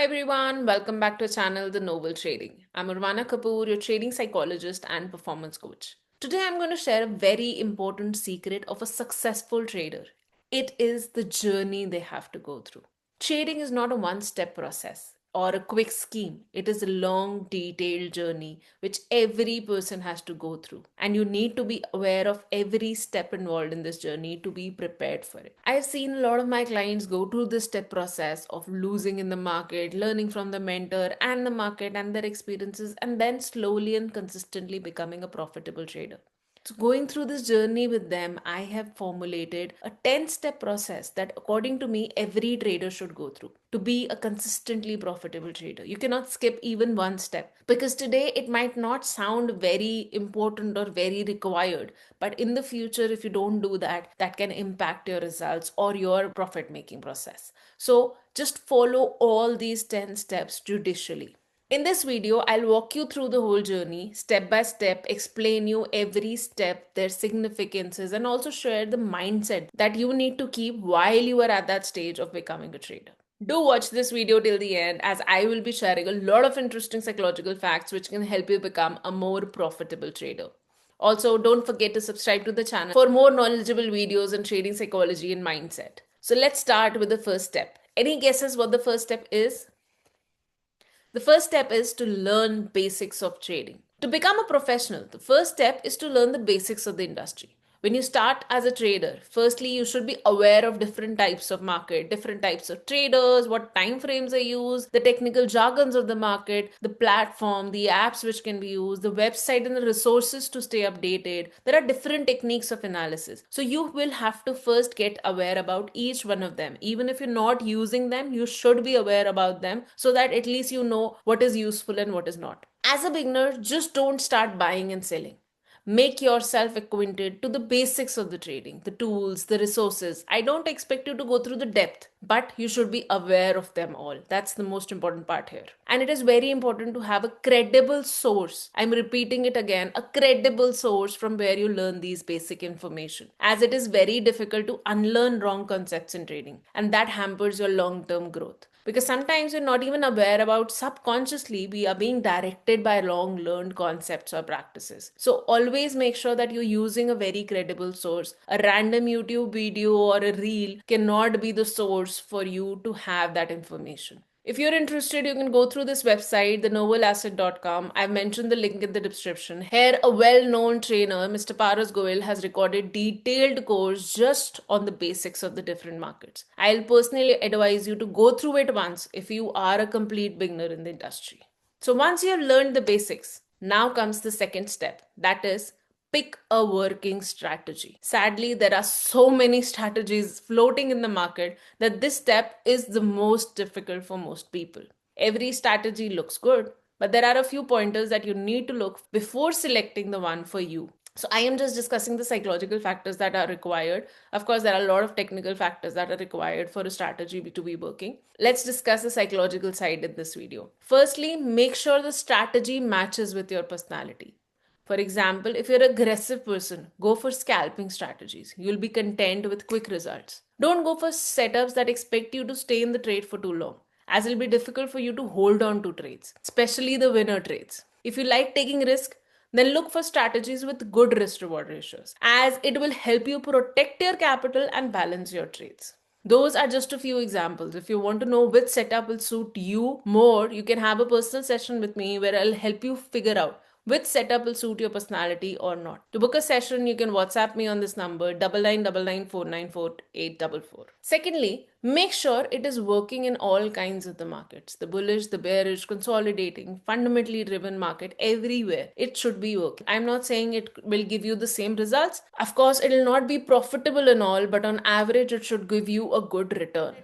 everyone, welcome back to our channel, The Noble Trading. I'm Urvana Kapoor, your trading psychologist and performance coach. Today I'm going to share a very important secret of a successful trader. It is the journey they have to go through. Trading is not a one step process or a quick scheme. It is a long, detailed journey which every person has to go through. And you need to be aware of every step involved in this journey to be prepared for it. I've seen a lot of my clients go through this step process of losing in the market, learning from the mentor and the market and their experiences, and then slowly and consistently becoming a profitable trader. So, going through this journey with them, I have formulated a 10-step process that, according to me, every trader should go through to be a consistently profitable trader. You cannot skip even one step because today it might not sound very important or very required, but in the future, if you don't do that, that can impact your results or your profit making process. So, just follow all these 10 steps judicially. In this video, I'll walk you through the whole journey, step by step, explain you every step, their significances, and also share the mindset that you need to keep while you are at that stage of becoming a trader. Do watch this video till the end as I will be sharing a lot of interesting psychological facts which can help you become a more profitable trader. Also, don't forget to subscribe to the channel for more knowledgeable videos on trading psychology and mindset. So let's start with the first step. Any guesses what the first step is? The first step is to learn basics of trading. To become a professional, the first step is to learn the basics of the industry. When you start as a trader, firstly you should be aware of different types of market, different types of traders, what time frames are used, the technical jargons of the market, the platform, the apps which can be used, the website and the resources to stay updated. There are different techniques of analysis. So you will have to first get aware about each one of them. Even if you're not using them, you should be aware about them so that at least you know what is useful and what is not. As a beginner, just don't start buying and selling. Make yourself acquainted to the basics of the trading, the tools, the resources. I don't expect you to go through the depth, but you should be aware of them all. That's the most important part here. And it is very important to have a credible source. I'm repeating it again, a credible source from where you learn these basic information, as it is very difficult to unlearn wrong concepts in trading, and that hampers your long-term growth. Because sometimes we're not even aware about, subconsciously we are being directed by long learned concepts or practices. So always make sure that you're using a very credible source. A random YouTube video or a reel cannot be the source for you to have that information. If you're interested, you can go through this website, thenobleasset.com. I've mentioned the link in the description. Here, a well-known trainer, Mr. Paras Goel, has recorded detailed course just on the basics of the different markets. I'll personally advise you to go through it once if you are a complete beginner in the industry. So once you have learned the basics, now comes the second step. That is, pick a working strategy. Sadly, there are so many strategies floating in the market that this step is the most difficult for most people. Every strategy looks good, but there are a few pointers that you need to look before selecting the one for you. So I am just discussing the psychological factors that are required. Of course, there are a lot of technical factors that are required for a strategy to be working. Let's discuss the psychological side in this video. Firstly, make sure the strategy matches with your personality. For example, if you're an aggressive person, go for scalping strategies. You'll be content with quick results. Don't go for setups that expect you to stay in the trade for too long, as it'll be difficult for you to hold on to trades, especially the winner trades. If you like taking risk, then look for strategies with good risk reward ratios, as it will help you protect your capital and balance your trades. Those are just a few examples. If you want to know which setup will suit you more, you can have a personal session with me where I'll help you figure out which setup will suit your personality or not. To book a session, you can WhatsApp me on this number 9999494844. Secondly, make sure it is working in all kinds of the markets. The bullish, the bearish, consolidating, fundamentally driven market, everywhere. It should be working. I'm not saying it will give you the same results. Of course, it will not be profitable and all, but on average, it should give you a good return.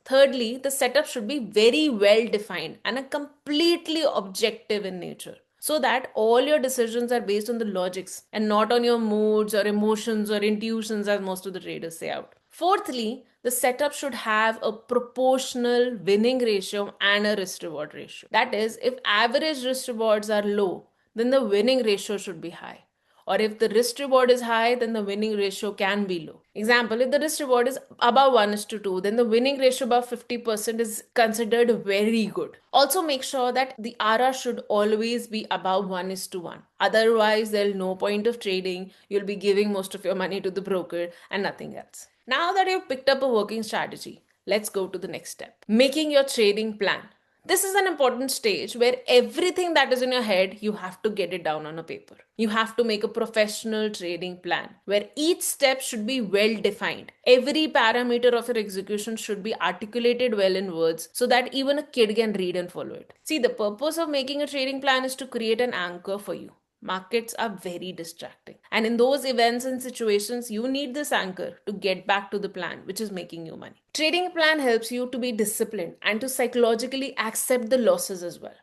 Thirdly, the setup should be very well defined and a completely objective in nature, so that all your decisions are based on the logics and not on your moods or emotions or intuitions, as most of the traders say out. Fourthly, the setup should have a proportional winning ratio and a risk reward ratio. That is, if average risk rewards are low, then the winning ratio should be high. Or if the risk reward is high, then the winning ratio can be low. Example, if the risk reward is above 1 is to 2, then the winning ratio above 50% is considered very good. Also, make sure that the RR should always be above 1 is to 1. Otherwise, there's no point of trading. You'll be giving most of your money to the broker and nothing else. Now that you've picked up a working strategy, let's go to the next step, making your trading plan. This is an important stage where everything that is in your head, you have to get it down on a paper. You have to make a professional trading plan where each step should be well defined. Every parameter of your execution should be articulated well in words so that even a kid can read and follow it. See, the purpose of making a trading plan is to create an anchor for you. Markets are very distracting. And in those events and situations, you need this anchor to get back to the plan, which is making you money. Trading plan helps you to be disciplined and to psychologically accept the losses as well.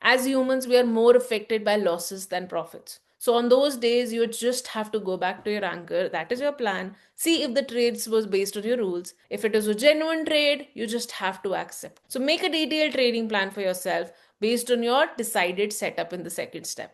As humans, we are more affected by losses than profits. So on those days, you just have to go back to your anchor. That is your plan. See if the trades was based on your rules. If it is a genuine trade, you just have to accept. So make a detailed trading plan for yourself based on your decided setup in the second step.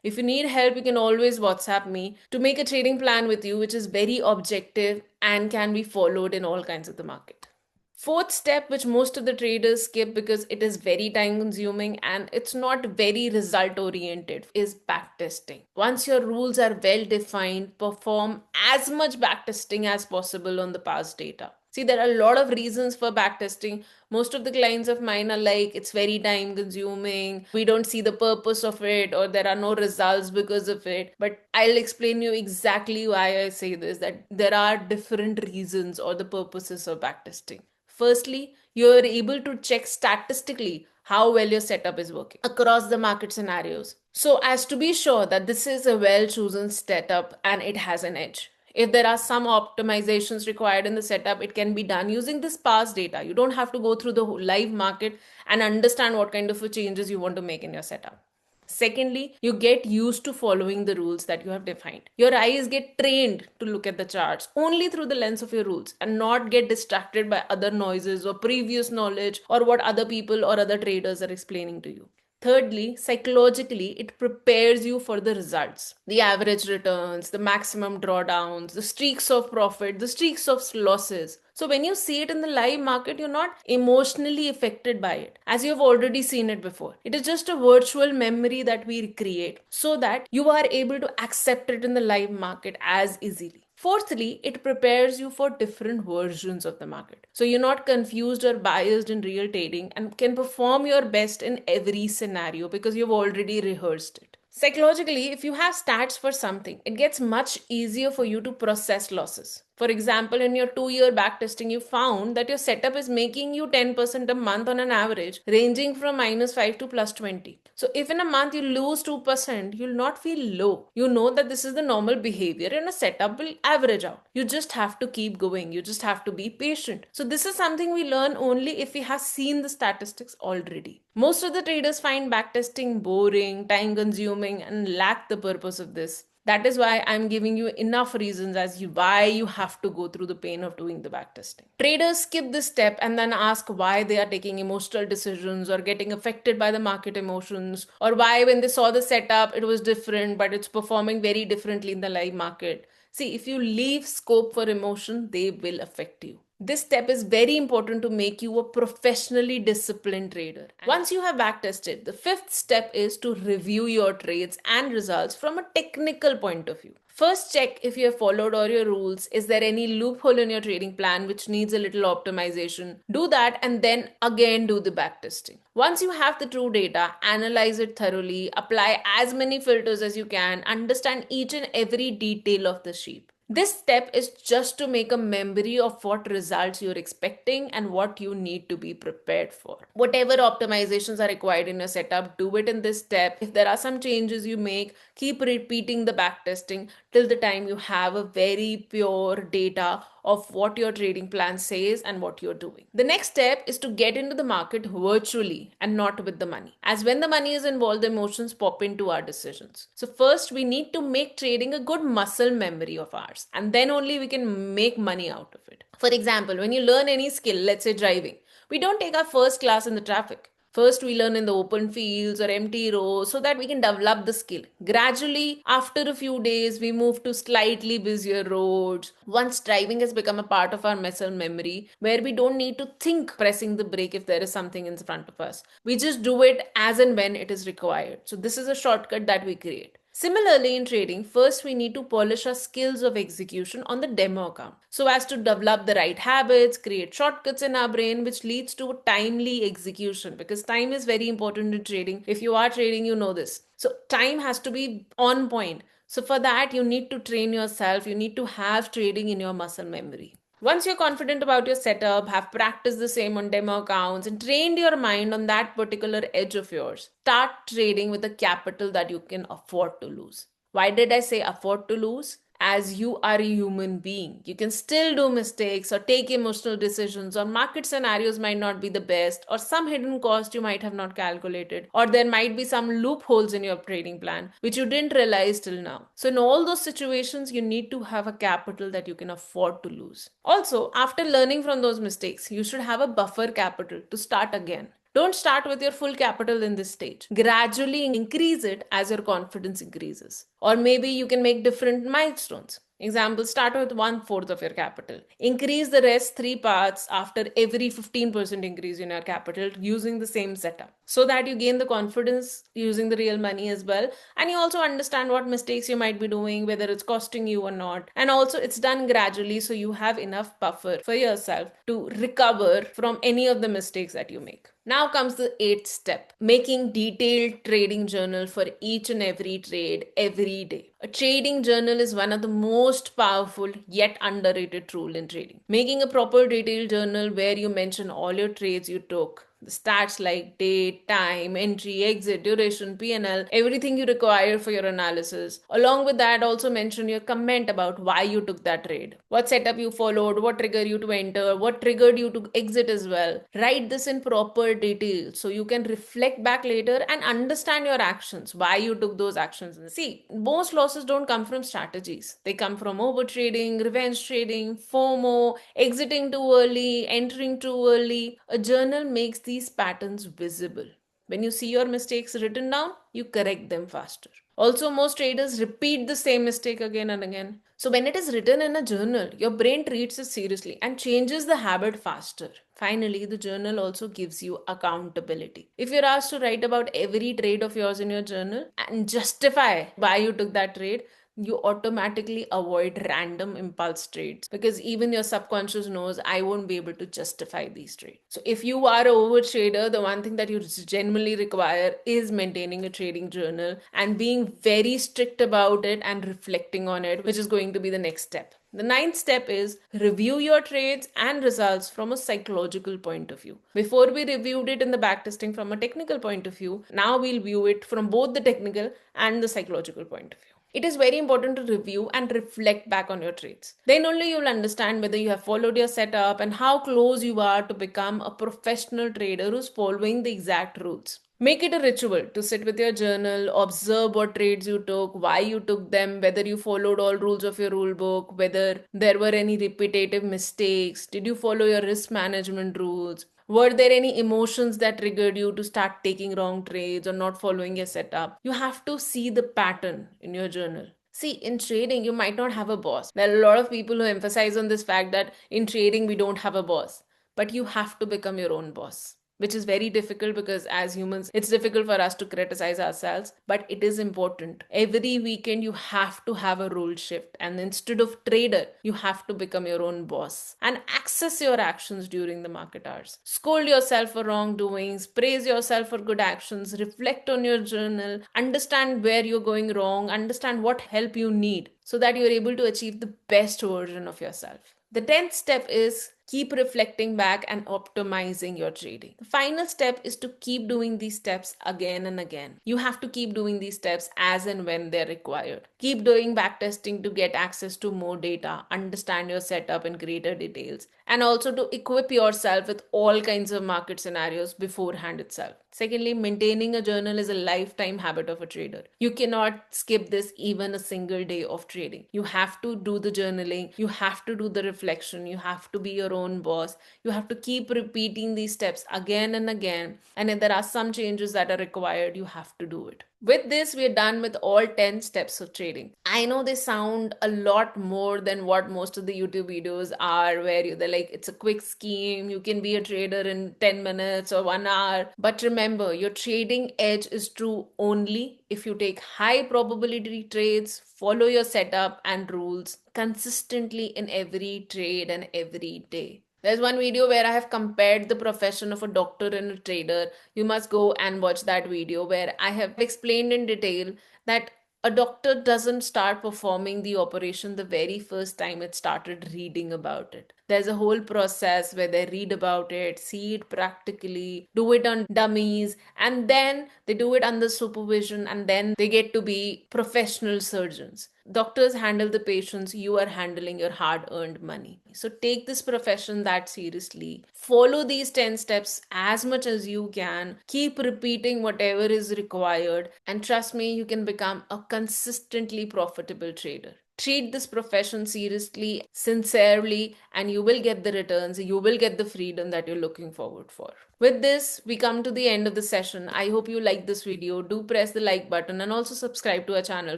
If you need help, you can always WhatsApp me to make a trading plan with you, which is very objective and can be followed in all kinds of the market. Fourth step, which most of the traders skip because it is very time consuming and it's not very result oriented, is backtesting. Once your rules are well defined, perform as much backtesting as possible on the past data. See, there are a lot of reasons for backtesting. Most of the clients of mine are like, it's very time consuming, we don't see the purpose of it, or there are no results because of it. But I'll explain you exactly why I say this, that there are different reasons or the purposes of backtesting. Firstly, you are able to check statistically how well your setup is working across the market scenarios, so as to be sure that this is a well chosen setup and it has an edge. If there are some optimizations required in the setup, it can be done using this past data. You don't have to go through the live market and understand what kind of changes you want to make in your setup. Secondly, you get used to following the rules that you have defined. Your eyes get trained to look at the charts only through the lens of your rules and not get distracted by other noises or previous knowledge or what other people or other traders are explaining to you. Thirdly, psychologically, it prepares you for the results. The average returns, the maximum drawdowns, the streaks of profit, the streaks of losses. So when you see it in the live market, you're not emotionally affected by it as you have already seen it before. It is just a virtual memory that we create so that you are able to accept it in the live market as easily. Fourthly, it prepares you for different versions of the market. So you're not confused or biased in real trading and can perform your best in every scenario because you've already rehearsed it. Psychologically, if you have stats for something, it gets much easier for you to process losses. For example, in your 2-year backtesting, you found that your setup is making you 10% a month on an average, ranging from -5 to +20. So if in a month you lose 2%, you'll not feel low. You know that this is the normal behavior and a setup will average out. You just have to keep going. You just have to be patient. So this is something we learn only if we have seen the statistics already. Most of the traders find backtesting boring, time consuming, and lack the purpose of this. That is why I'm giving you enough reasons as you why you have to go through the pain of doing the backtesting. Traders skip this step and then ask why they are taking emotional decisions or getting affected by the market emotions, or why when they saw the setup it was different but it's performing very differently in the live market. See, if you leave scope for emotion, they will affect you. This step is very important to make you a professionally disciplined trader. Once you have backtested, the fifth step is to review your trades and results from a technical point of view. First, check if you have followed all your rules. Is there any loophole in your trading plan which needs a little optimization? Do that and then again do the backtesting. Once you have the true data, analyze it thoroughly, apply as many filters as you can, understand each and every detail of the sheet. This step is just to make a memory of what results you're expecting and what you need to be prepared for. Whatever optimizations are required in your setup, do it in this step. If there are some changes you make, keep repeating the backtesting till the time you have a very pure data of what your trading plan says and what you're doing. The next step is to get into the market virtually and not with the money. As when the money is involved, the emotions pop into our decisions. So first we need to make trading a good muscle memory of ours, and then only we can make money out of it. For example, when you learn any skill, let's say driving, we don't take our first class in the traffic. First, we learn in the open fields or empty rows so that we can develop the skill. Gradually, after a few days, we move to slightly busier roads. Once driving has become a part of our muscle memory, where we don't need to think pressing the brake if there is something in front of us. We just do it as and when it is required. So, this is a shortcut that we create. Similarly, in trading, first we need to polish our skills of execution on the demo account so as to develop the right habits, create shortcuts in our brain, which leads to timely execution because time is very important in trading. If you are trading, you know this. So, time has to be on point. So, for that, you need to train yourself, you need to have trading in your muscle memory. Once you're confident about your setup, have practiced the same on demo accounts, and trained your mind on that particular edge of yours, start trading with a capital that you can afford to lose. Why did I say afford to lose? As you are a human being, you can still do mistakes or take emotional decisions, or market scenarios might not be the best, or some hidden cost you might have not calculated, or there might be some loopholes in your trading plan which you didn't realize till now. So, in all those situations, you need to have a capital that you can afford to lose. Also, after learning from those mistakes, you should have a buffer capital to start again. Don't start with your full capital in this stage. Gradually increase it as your confidence increases. Or maybe you can make different milestones. Example, start with 1/4 of your capital. Increase the rest 3 parts after every 15% increase in your capital using the same setup so that you gain the confidence using the real money as well. And you also understand what mistakes you might be doing, whether it's costing you or not. And also, it's done gradually so you have enough buffer for yourself to recover from any of the mistakes that you make. Now comes the 8th step, making detailed trading journal for each and every trade every day. A trading journal is one of the most powerful yet underrated tool in trading. Making a proper detailed journal where you mention all your trades you took, the stats like date, time, entry, exit, duration, P&L, everything you require for your analysis. Along with that, also mention your comment about why you took that trade, what setup you followed, what triggered you to enter, what triggered you to exit as well. Write this in proper detail so you can reflect back later and understand your actions, why you took those actions. See, most losses don't come from strategies. They come from overtrading, revenge trading, FOMO, exiting too early, entering too early. A journal makes these patterns visible. When you see your mistakes written down, you correct them faster. Also, most traders repeat the same mistake again and again. So, when it is written in a journal, your brain treats it seriously and changes the habit faster. Finally, the journal also gives you accountability. If you're asked to write about every trade of yours in your journal and justify why you took that trade, you automatically avoid random impulse trades because even your subconscious knows I won't be able to justify these trades. So if you are an over trader, the one thing that you genuinely require is maintaining a trading journal and being very strict about it and reflecting on it, which is going to be the next step. The 9th step is review your trades and results from a psychological point of view. Before we reviewed it in the backtesting from a technical point of view, now we'll view it from both the technical and the psychological point of view. It is very important to review and reflect back on your trades. Then only you will understand whether you have followed your setup and how close you are to become a professional trader who's following the exact rules. Make it a ritual to sit with your journal, observe what trades you took, why you took them, whether you followed all rules of your rule book, whether there were any repetitive mistakes, did you follow your risk management rules, were there any emotions that triggered you to start taking wrong trades or not following your setup? You have to see the pattern in your journal. See, in trading, you might not have a boss. There are a lot of people who emphasize on this fact that in trading, we don't have a boss, but you have to become your own boss, which is very difficult because as humans, it's difficult for us to criticize ourselves, but it is important. Every weekend, you have to have a role shift. And instead of trader, you have to become your own boss and access your actions during the market hours. Scold yourself for wrongdoings, praise yourself for good actions, reflect on your journal, understand where you're going wrong, understand what help you need so that you're able to achieve the best version of yourself. The 10th step is keep reflecting back and optimizing your trading. The final step is to keep doing these steps again and again. You have to keep doing these steps as and when they're required. Keep doing backtesting to get access to more data, understand your setup in greater details, and also to equip yourself with all kinds of market scenarios beforehand itself. Secondly, maintaining a journal is a lifetime habit of a trader. You cannot skip this even a single day of trading. You have to do the journaling, you have to do the reflection, you have to be your own boss. You have to keep repeating these steps again and again. And if there are some changes that are required, you have to do it. With this, we are done with all 10 steps of trading. I know they sound a lot more than what most of the YouTube videos are, where they're like, it's a quick scheme, you can be a trader in 10 minutes or 1 hour. But remember, your trading edge is true only if you take high probability trades, follow your setup and rules consistently in every trade and every day. There's one video where I have compared the profession of a doctor and a trader. You must go and watch that video where I have explained in detail that a doctor doesn't start performing the operation the very first time it started reading about it. There's a whole process where they read about it, see it practically, do it on dummies, and then they do it under supervision, and then they get to be professional surgeons. Doctors handle the patients, you are handling your hard earned money. So take this profession that seriously. Follow these 10 steps as much as you can. Keep repeating whatever is required, and trust me, you can become a consistently profitable trader. Treat this profession seriously, sincerely, and you will get the returns, you will get the freedom that you're looking forward for. With this, we come to the end of the session. I hope you like this video. Do press the like button and also subscribe to our channel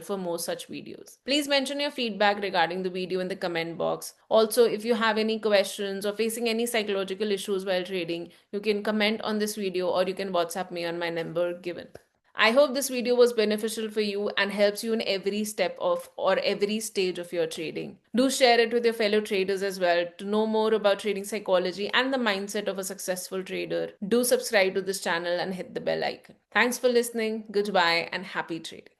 for more such videos. Please mention your feedback regarding the video in the comment box. Also, if you have any questions or facing any psychological issues while trading, you can comment on this video or you can WhatsApp me on my number given. I hope this video was beneficial for you and helps you in every step of or every stage of your trading. Do share it with your fellow traders as well. To know more about trading psychology and the mindset of a successful trader, do subscribe to this channel and hit the bell icon. Thanks for listening. Goodbye and happy trading.